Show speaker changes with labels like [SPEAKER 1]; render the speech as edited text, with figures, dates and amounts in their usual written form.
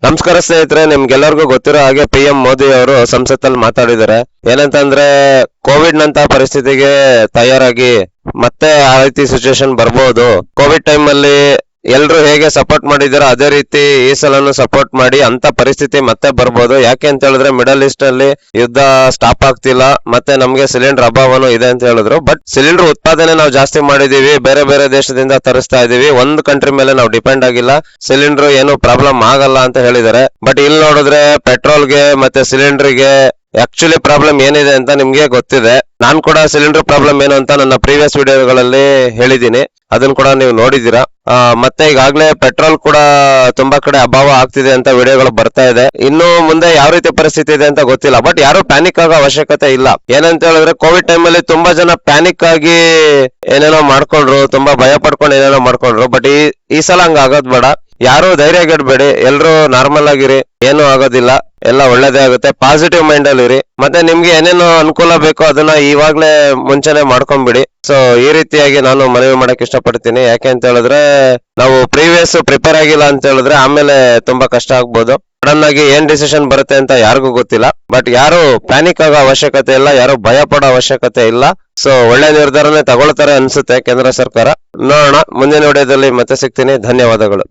[SPEAKER 1] ನಮಸ್ಕಾರ ಸ್ನೇಹಿತರೆ, ನಿಮ್ಗೆಲ್ಲರಿಗೂ ಗೊತ್ತಿರೋ ಹಾಗೆ PM ಮೋದಿ ಅವರು ಸಂಸತ್ತಲ್ಲಿ ಮಾತಾಡಿದ್ದಾರೆ. ಏನಂತಂದ್ರೆ ಕೋವಿಡ್ ನಂತ ಪರಿಸ್ಥಿತಿಗೆ ತಯಾರಾಗಿ ಮತ್ತೆ ಆ ರೀತಿ ಸಿಚುವೇಶನ್ ಬರ್ಬೋದು. ಕೋವಿಡ್ ಟೈಮ್ ಅಲ್ಲಿ ಎಲ್ರು ಹೇಗೆ ಸಪೋರ್ಟ್ ಮಾಡಿದಾರೋ ಅದೇ ರೀತಿ ಈ ಸಲನು ಸಪೋರ್ಟ್ ಮಾಡಿ ಅಂತ ಪರಿಸ್ಥಿತಿ ಮತ್ತೆ ಬರ್ಬೋದು. ಯಾಕೆ ಅಂತ ಹೇಳಿದ್ರೆ ಮಿಡಲ್ ಈಸ್ಟ್ ಅಲ್ಲಿ ಯುದ್ಧ ಸ್ಟಾಪ್ ಆಗ್ತಿಲ್ಲ, ಮತ್ತೆ ನಮ್ಗೆ ಸಿಲಿಂಡರ್ ಅಭಾವನೂ ಇದೆ ಅಂತ ಹೇಳಿದ್ರು. ಬಟ್ ಸಿಲಿಂಡರ್ ಉತ್ಪಾದನೆ ನಾವು ಜಾಸ್ತಿ ಮಾಡಿದೀವಿ, ಬೇರೆ ಬೇರೆ ದೇಶದಿಂದ ತರಿಸ್ತಾ ಇದೀವಿ, ಒಂದು ಕಂಟ್ರಿ ಮೇಲೆ ನಾವು ಡಿಪೆಂಡ್ ಆಗಿಲ್ಲ, ಸಿಲಿಂಡರ್ ಏನು ಪ್ರಾಬ್ಲಮ್ ಆಗಲ್ಲ ಅಂತ ಹೇಳಿದ್ದಾರೆ. ಬಟ್ ಇಲ್ಲಿ ನೋಡಿದ್ರೆ ಪೆಟ್ರೋಲ್ಗೆ ಮತ್ತೆ ಸಿಲಿಂಡರ್ಗೆ ಆಕ್ಚುಲಿ ಪ್ರಾಬ್ಲಮ್ ಏನಿದೆ ಅಂತ ನಿಮ್ಗೆ ಗೊತ್ತಿದೆ. ನಾನ್ ಕೂಡ ಸಿಲಿಂಡರ್ ಪ್ರಾಬ್ಲಮ್ ಏನು ಅಂತ ನನ್ನ ಪ್ರೀವಿಯಸ್ ವಿಡಿಯೋಗಳಲ್ಲಿ ಹೇಳಿದೀನಿ, ಅದನ್ನ ಕೂಡ ನೀವು ನೋಡಿದೀರಾ. ಮತ್ತೆ ಈಗಾಗ್ಲೇ ಪೆಟ್ರೋಲ್ ಕೂಡ ತುಂಬಾ ಕಡೆ ಅಭಾವ ಆಗ್ತಿದೆ ಅಂತ ವಿಡಿಯೋಗಳು ಬರ್ತಾ ಇದೆ. ಇನ್ನು ಮುಂದೆ ಯಾವ ರೀತಿ ಪರಿಸ್ಥಿತಿ ಇದೆ ಅಂತ ಗೊತ್ತಿಲ್ಲ. ಬಟ್ ಯಾರು ಪ್ಯಾನಿಕ್ ಆಗೋ ಅವಶ್ಯಕತೆ ಇಲ್ಲ. ಏನಂತ ಹೇಳಿದ್ರೆ ಕೋವಿಡ್ ಟೈಮ್ ಅಲ್ಲಿ ತುಂಬಾ ಜನ ಪ್ಯಾನಿಕ್ ಆಗಿ ಏನೇನೋ ಮಾಡ್ಕೊಂಡ್ರು, ತುಂಬಾ ಭಯ ಪಡ್ಕೊಂಡು ಏನೇನೋ ಮಾಡ್ಕೊಂಡ್ರು. ಬಟ್ ಈ ಸಲ ಹಂಗ ಆಗೋದ್ ಬೇಡ. ಯಾರು ಧೈರ್ಯ ಗೆಡ್ಬೇಡಿ, ಎಲ್ರು ನಾರ್ಮಲ್ ಆಗಿರಿ, ಏನು ಆಗೋದಿಲ್ಲ, ಎಲ್ಲ ಒಳ್ಳೇದೇ ಆಗುತ್ತೆ. ಪಾಸಿಟಿವ್ ಮೈಂಡ್ ಅಲ್ಲಿ ಇರಿ. ಮತ್ತೆ ನಿಮ್ಗೆ ಏನೇನು ಅನುಕೂಲ ಬೇಕೋ ಅದನ್ನ ಇವಾಗ್ಲೇ ಮುಂಚೆನೆ ಮಾಡ್ಕೊಂಡ್ಬಿಡಿ. ಸೊ ಈ ರೀತಿಯಾಗಿ ನಾನು ಮನವಿ ಮಾಡಕ್ ಇಷ್ಟಪಡ್ತೀನಿ. ಯಾಕೆ ಅಂತ ಹೇಳಿದ್ರೆ ನಾವು ಪ್ರೀವಿಯಸ್ ಪ್ರಿಪೇರ್ ಆಗಿಲ್ಲ ಅಂತ ಹೇಳಿದ್ರೆ ಆಮೇಲೆ ತುಂಬಾ ಕಷ್ಟ ಆಗ್ಬೋದು. ಸಡನ್ ಆಗಿ ಏನ್ ಡಿಸಿಷನ್ ಬರುತ್ತೆ ಅಂತ ಯಾರಿಗೂ ಗೊತ್ತಿಲ್ಲ. ಬಟ್ ಯಾರು ಪ್ಯಾನಿಕ್ ಆಗೋ ಅವಶ್ಯಕತೆ ಇಲ್ಲ, ಯಾರು ಭಯ ಪಡೋ ಅವಶ್ಯಕತೆ ಇಲ್ಲ. ಸೊ ಒಳ್ಳೆ ನಿರ್ಧಾರನೇ ತಗೊಳ್ತಾರೆ ಅನ್ಸುತ್ತೆ ಕೇಂದ್ರ ಸರ್ಕಾರ. ನೋಡೋಣ, ಮುಂದಿನ ವಿಡಿಯೋದಲ್ಲಿ ಮತ್ತೆ ಸಿಗ್ತೀನಿ. ಧನ್ಯವಾದಗಳು.